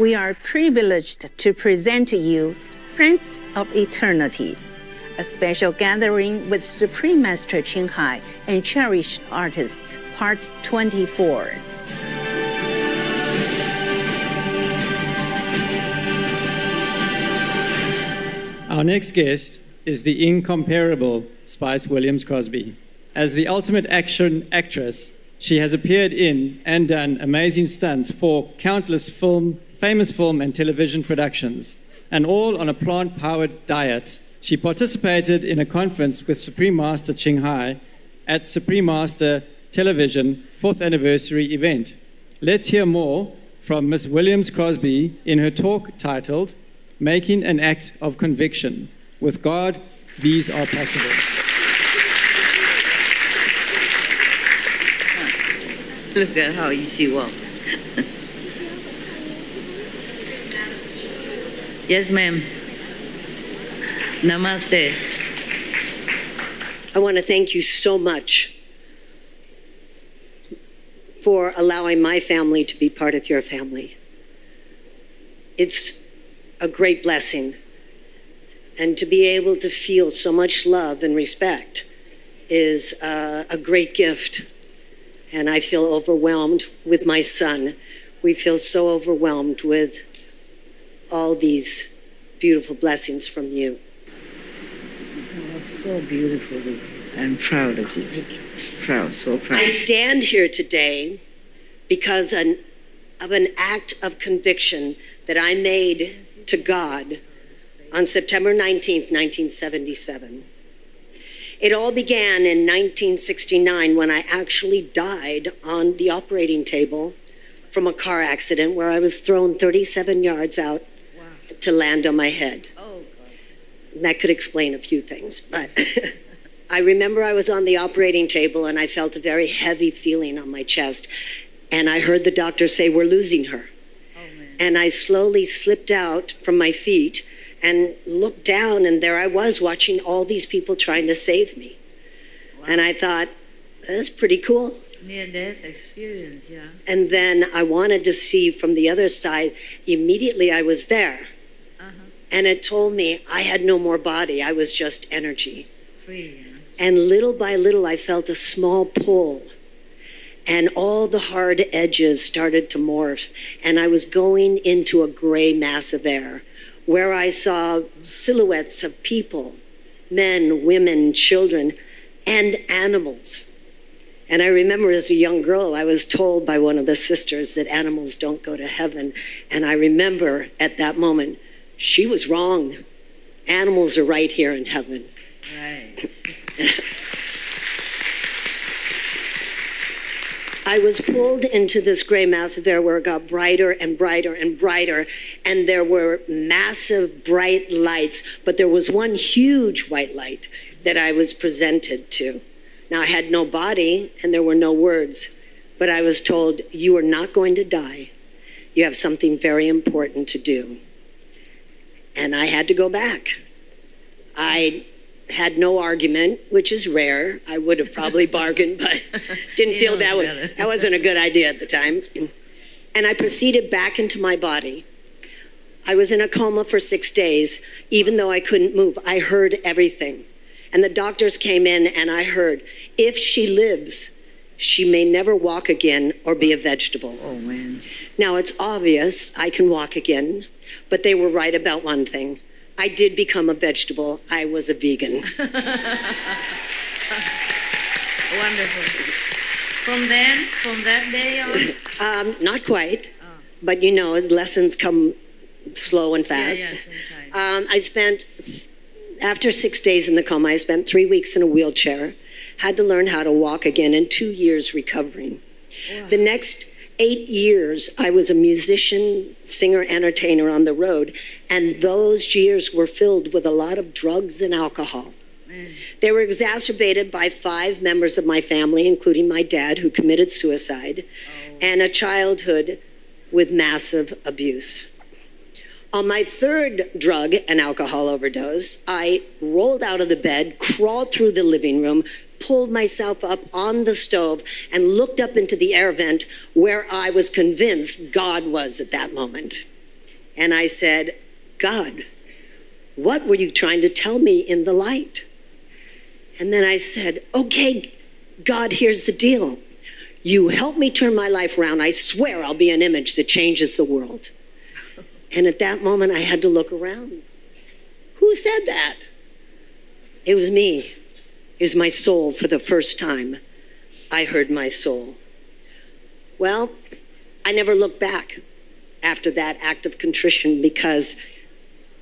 we are privileged to present to you Friends of Eternity, a special gathering with Supreme Master Ching Hai and cherished artists, Part 24. Our next guest is the incomparable Spice Williams-Crosby. As the ultimate action actress, she has appeared in and done amazing stunts for countless famous film and television productions, and all on a plant-powered diet. She participated in a conference with Supreme Master Ching Hai at Supreme Master Television 4th anniversary event. Let's hear more from Miss Williams-Crosby in her talk titled Making an Act of Conviction. With God, these are possible. Look at how she walks. Yes, ma'am. Namaste. I want to thank you so much for allowing my family to be part of your family. It's a great blessing. And to be able to feel so much love and respect is a great gift. And I feel overwhelmed with my son. We feel so overwhelmed with all these beautiful blessings from you. Oh, so beautiful. I'm proud of you. Proud, so proud. I stand here today because of an act of conviction that I made to God on September 19th, 1977. It all began in 1969 when I actually died on the operating table from a car accident where I was thrown 37 yards out to land on my head. Oh, God. That could explain a few things, but I remember I was on the operating table and I felt a very heavy feeling on my chest, and I heard the doctor say, "We're losing her." Oh, man. And I slowly slipped out from my feet and looked down, and there I was watching all these people trying to save me. Wow. And I thought, that's pretty cool. Near-death experience, yeah. And then I wanted to see from the other side. Immediately I was there. And it told me I had no more body. I was just energy. Free, yeah. And little by little, I felt a small pull. And all the hard edges started to morph. And I was going into a gray mass of air where I saw silhouettes of people, men, women, children, and animals. And I remember as a young girl, I was told by one of the sisters that animals don't go to heaven. And I remember at that moment, she was wrong. Animals are right here in heaven. Right. I was pulled into this gray mass of air where it got brighter and brighter and brighter, and there were massive bright lights, but there was one huge white light that I was presented to. Now, I had no body and there were no words, but I was told, "You are not going to die. You have something very important to do." And I had to go back. I had no argument, which is rare. I would have probably bargained, but didn't feel that wasn't a good idea at the time. And I proceeded back into my body. I was in a coma for 6 days, even though I couldn't move. I heard everything. And the doctors came in and I heard, if she lives, she may never walk again or be a vegetable. Oh, man. Now, it's obvious I can walk again, but they were right about one thing. I did become a vegetable. I was a vegan. Wonderful. From that day on? Not quite, but you know, lessons come slow and fast. Yeah, sometimes. After 6 days in the coma, I spent 3 weeks in a wheelchair, had to learn how to walk again, and 2 years recovering. Wow. The next 8 years, I was a musician, singer, entertainer on the road, and those years were filled with a lot of drugs and alcohol. Man. They were exacerbated by 5 members of my family, including my dad, who committed suicide, and a childhood with massive abuse. On my 3rd drug and alcohol overdose, I rolled out of the bed, crawled through the living room, pulled myself up on the stove, and looked up into the air vent where I was convinced God was at that moment. And I said, God, what were you trying to tell me in the light? And then I said, okay, God, here's the deal. You help me turn my life around. I swear I'll be an image that changes the world. And at that moment, I had to look around. Who said that? It was me. It was my soul for the first time. I heard my soul. Well, I never looked back after that act of contrition, because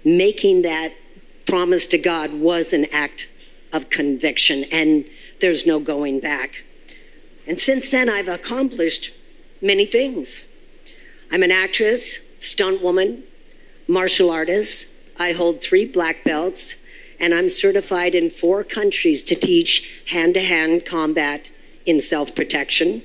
making that promise to God was an act of conviction, and there's no going back. And since then, I've accomplished many things. I'm an actress, stunt woman, martial artist. I hold 3 black belts, and I'm certified in 4 countries to teach hand-to-hand combat in self-protection.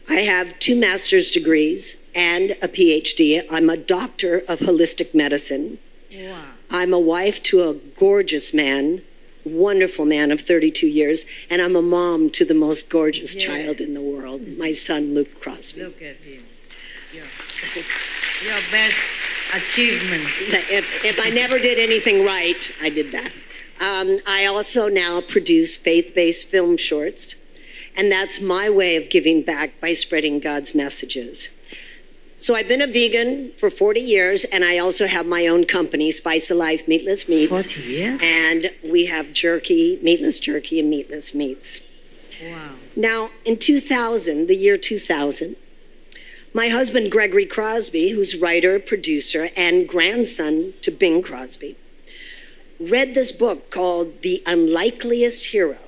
I have 2 master's degrees and a PhD. I'm a doctor of holistic medicine. Wow. I'm a wife to a gorgeous man, wonderful man of 32 years, and I'm a mom to the most gorgeous child in the world, my son, Luke Crosby. Look at him. Your best achievement. If I never did anything right, I did that. I also now produce faith-based film shorts, and that's my way of giving back by spreading God's messages. So I've been a vegan for 40 years, and I also have my own company, Spice of Life Meatless Meats. 40 years? And we have jerky, meatless jerky, and meatless meats. Wow. Now, in 2000, the year 2000, my husband, Gregory Crosby, who's writer, producer, and grandson to Bing Crosby, read this book called The Unlikeliest Hero,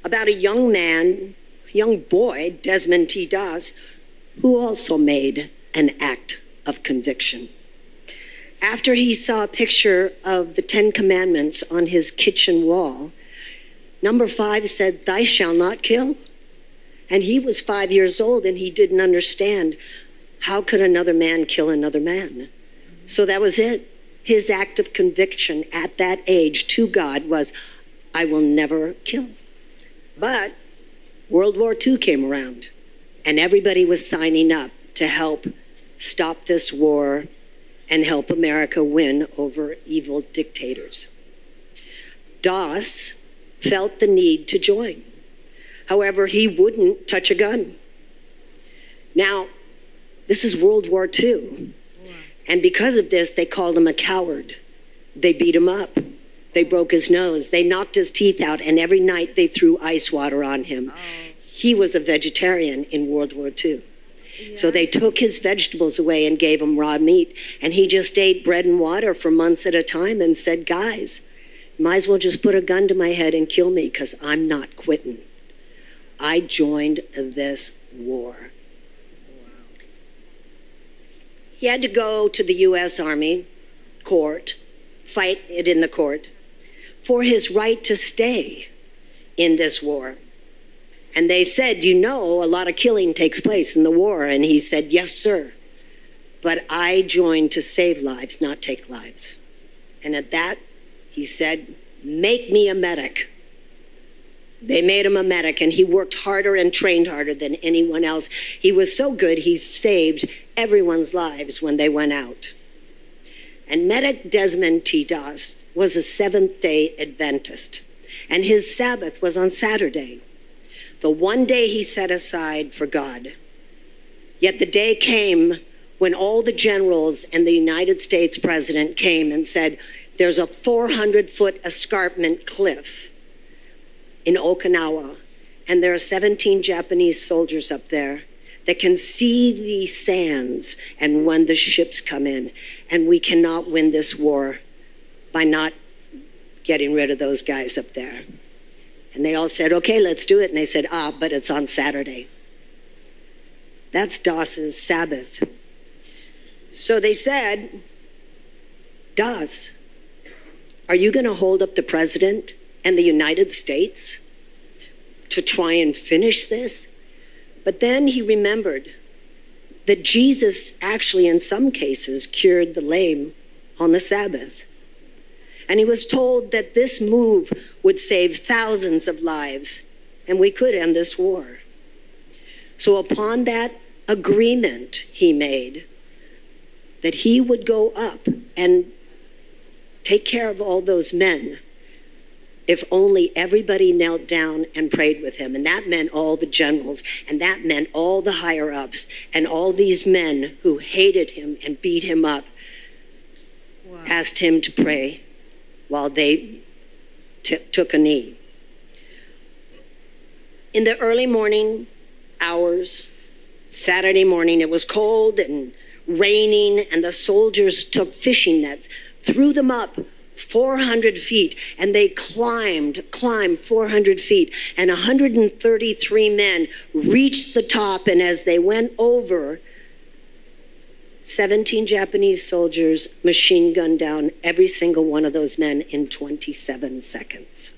about a young man, a young boy, Desmond T. Doss, who also made an act of conviction. After he saw a picture of the 10 Commandments on his kitchen wall, number 5 said, "Thou shalt not kill." And he was 5 years old, and he didn't understand, how could another man kill another man? So that was it. His act of conviction at that age to God was, I will never kill. But World War II came around, and everybody was signing up to help stop this war and help America win over evil dictators. Doss felt the need to join. However, he wouldn't touch a gun. Now, this is World War II. And because of this, they called him a coward. They beat him up. They broke his nose. They knocked his teeth out. And every night they threw ice water on him. He was a vegetarian in World War II. So they took his vegetables away and gave him raw meat. And he just ate bread and water for months at a time and said, guys, might as well just put a gun to my head and kill me, because I'm not quitting. I joined this war. He had to go to the U.S. Army court, fight it in the court, for his right to stay in this war. And they said, you know, a lot of killing takes place in the war. And he said, yes, sir. But I joined to save lives, not take lives. And at that, he said, make me a medic. They made him a medic, and he worked harder and trained harder than anyone else. He was so good, he saved everyone's lives when they went out. And Medic Desmond T. Doss was a Seventh-day Adventist, and his Sabbath was on Saturday, the one day he set aside for God. Yet the day came when all the generals and the United States president came and said, there's a 400-foot escarpment cliff in Okinawa, and there are 17 Japanese soldiers up there that can see the sands and when the ships come in, and we cannot win this war by not getting rid of those guys up there. And they all said, okay, let's do it. And they said, but it's on Saturday. That's Doss's Sabbath. So they said, Doss, are you going to hold up the president and the United States to try and finish this? But then he remembered that Jesus actually, in some cases, cured the lame on the Sabbath. And he was told that this move would save thousands of lives, and we could end this war. So upon that agreement he made, that he would go up and take care of all those men if only everybody knelt down and prayed with him. And that meant all the generals, and that meant all the higher ups, and all these men who hated him and beat him up asked him to pray while they took a knee. In the early morning hours, Saturday morning, it was cold and raining, and the soldiers took fishing nets, threw them up 400 feet, and they climbed 400 feet, and 133 men reached the top, and as they went over, 17 Japanese soldiers machine gunned down every single one of those men in 27 seconds.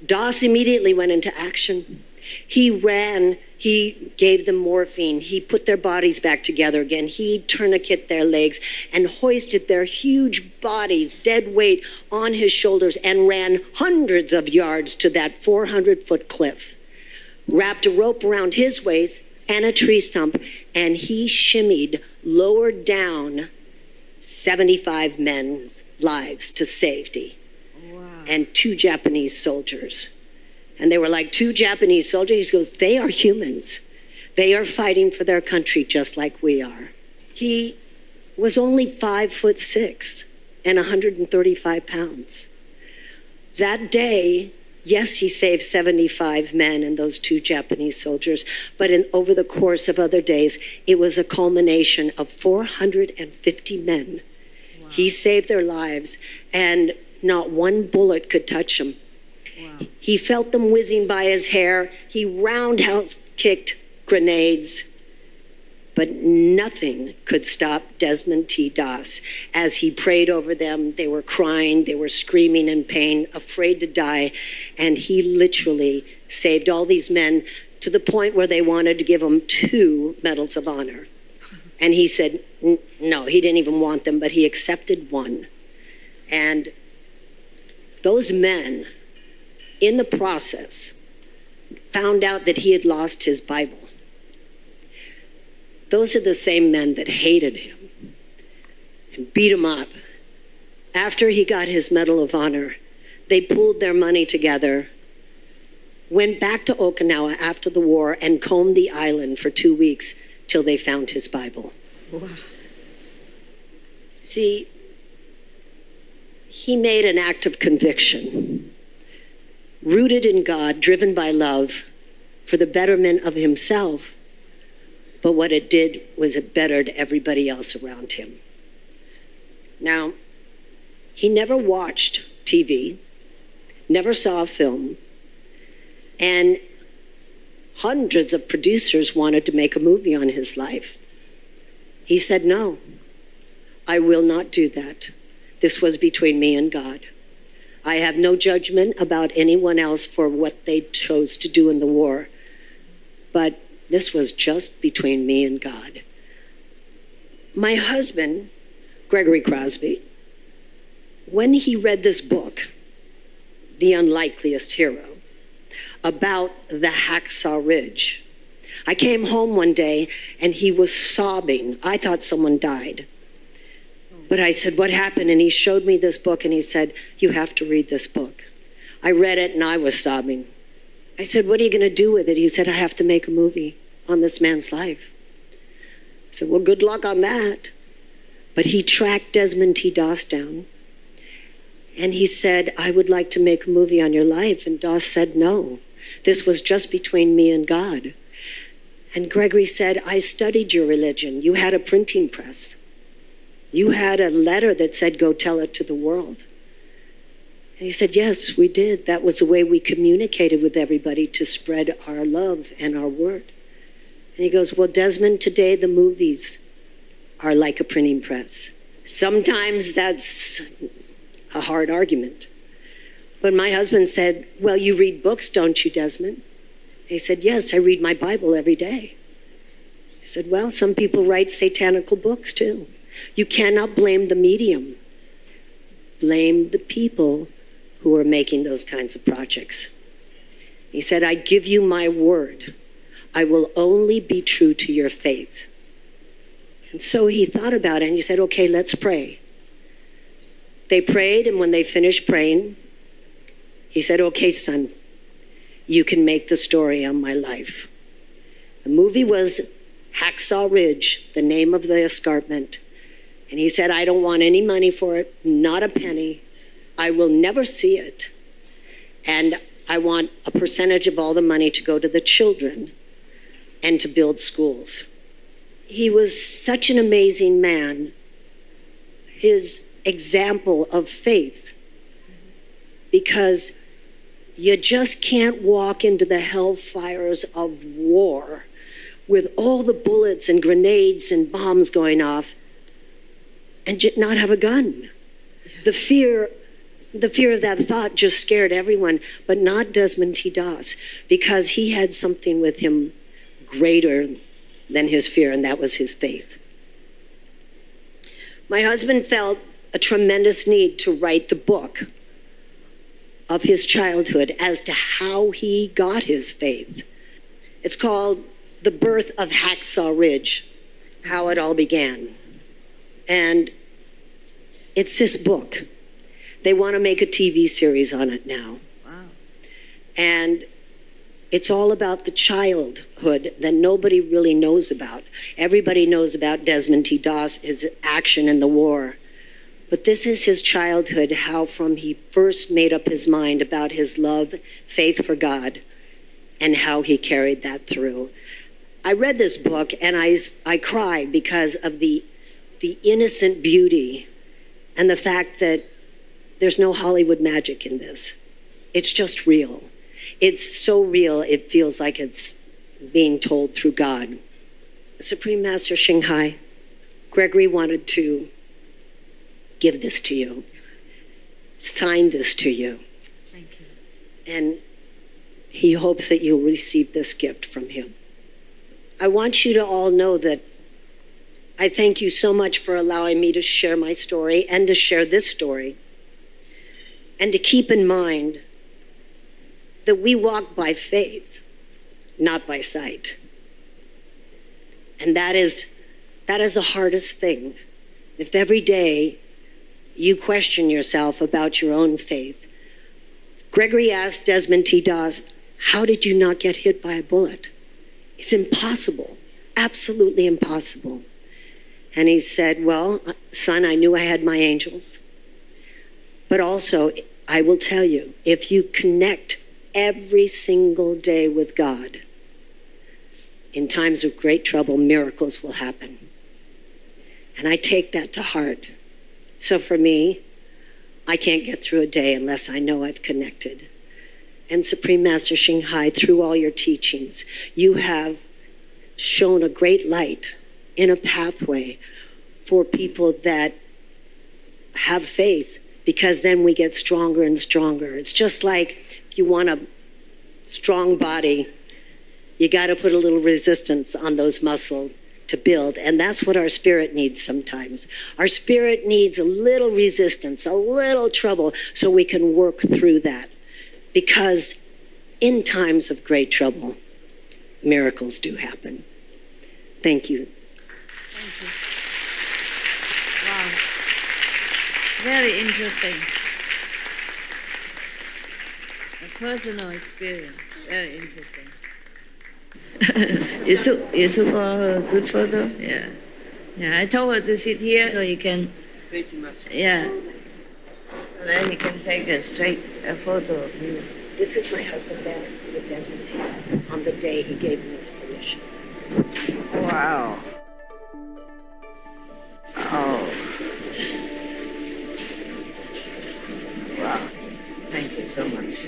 Doss immediately went into action. He ran, he gave them morphine, he put their bodies back together again, he tourniqueted their legs and hoisted their huge bodies, dead weight, on his shoulders and ran hundreds of yards to that 400-foot cliff, wrapped a rope around his waist and a tree stump, and he shimmied lower down 75 men's lives to safety. Wow. And 2 Japanese soldiers. And they were like 2 Japanese soldiers. He goes, they are humans. They are fighting for their country just like we are. He was only 5'6" and 135 pounds. That day, yes, he saved 75 men and those 2 Japanese soldiers, but over the course of other days, it was a culmination of 450 men. Wow. He saved their lives, and not one bullet could touch them. Wow. He felt them whizzing by his hair. He roundhouse kicked grenades, but nothing could stop Desmond T. Doss. As he prayed over them, they were crying, they were screaming in pain, afraid to die, and he literally saved all these men to the point where they wanted to give him 2 medals of honor. And he said, no, he didn't even want them, but he accepted 1. And those men, in the process, found out that he had lost his Bible. Those are the same men that hated him and beat him up. After he got his Medal of Honor, they pooled their money together, went back to Okinawa after the war, and combed the island for 2 weeks till they found his Bible. Wow. See, he made an act of conviction, rooted in God, driven by love, for the betterment of himself. But what it did was it bettered everybody else around him. Now, he never watched TV, never saw a film, and hundreds of producers wanted to make a movie on his life. He said, no, I will not do that. This was between me and God. I have no judgment about anyone else for what they chose to do in the war, but this was just between me and God. My husband, Gregory Crosby, when he read this book, The Unlikeliest Hero, about the Hacksaw Ridge, I came home one day and he was sobbing. I thought someone died. But I said, what happened? And he showed me this book and he said, you have to read this book. I read it and I was sobbing. I said, what are you going to do with it? He said, I have to make a movie on this man's life. I said, well, good luck on that. But he tracked Desmond T. Doss down. And he said, I would like to make a movie on your life. And Doss said, no, this was just between me and God. And Gregory said, I studied your religion. You had a printing press. You had a letter that said, go tell it to the world. And he said, yes, we did. That was the way we communicated with everybody, to spread our love and our word. And he goes, well, Desmond, today the movies are like a printing press. Sometimes that's a hard argument. But my husband said, well, you read books, don't you, Desmond? And he said, yes, I read my Bible every day. He said, well, some people write satanical books too. You cannot blame the medium. Blame the people who are making those kinds of projects. He said, I give you my word. I will only be true to your faith. And so he thought about it and he said, okay, let's pray. They prayed, and when they finished praying, he said, okay, son, you can make the story on my life. The movie was Hacksaw Ridge, the name of the escarpment. And he said, I don't want any money for it, not a penny. I will never see it. And I want a percentage of all the money to go to the children and to build schools. He was such an amazing man. His example of faith, because you just can't walk into the hellfires of war with all the bullets and grenades and bombs going off and not have a gun. The fear of that thought just scared everyone, but not Desmond T. Doss, because he had something with him greater than his fear, and that was his faith. My husband felt a tremendous need to write the book of his childhood as to how he got his faith. It's called The Birth of Hacksaw Ridge, How It All Began. And it's this book. They want to make a TV series on it now. Wow. And it's all about the childhood that nobody really knows about. Everybody knows about Desmond T. Doss, his action in the war. But this is his childhood, how from he first made up his mind about his love, faith for God, and how he carried that through. I read this book and I cried because of the innocent beauty and the fact that there's no Hollywood magic in this. It's just real. It's so real, it feels like it's being told through God. Supreme Master Shanghai, Gregory wanted to give this to you, sign this to you. Thank you. And he hopes that you'll receive this gift from him. I want you to all know that I thank you so much for allowing me to share my story and to share this story, and to keep in mind that we walk by faith, not by sight. And that is the hardest thing. If every day you question yourself about your own faith. Gregory asked Desmond T. Doss, how did you not get hit by a bullet? It's impossible, absolutely impossible. And he said, well, son, I knew I had my angels. But also, I will tell you, if you connect every single day with God, in times of great trouble, miracles will happen. And I take that to heart. So for me, I can't get through a day unless I know I've connected. And Supreme Master Shanghai, through all your teachings, you have shown a great light in a pathway for people that have faith, because then we get stronger and stronger. It's just like if you want a strong body, you got to put a little resistance on those muscles to build. And that's what our spirit needs sometimes. Our spirit needs a little resistance, a little trouble, so we can work through that. Because in times of great trouble, miracles do happen. Thank you. Thank you. Wow. Very interesting. A personal experience. Very interesting. You took a good photo? Yeah. Yeah, I told her to sit here so you can. Yeah. And then you can take a straight photo of you. This is my husband there with Desmond T. Doss on the day he gave me his permission. Wow. Oh. Wow. Thank you so much.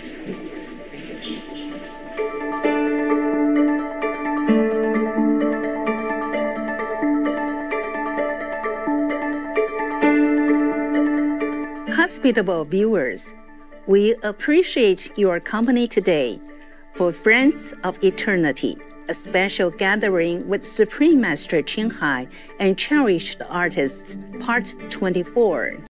Hospitable viewers, we appreciate your company today for Friends of Eternity, a special gathering with Supreme Master Shanghai and cherished artists, Part 24.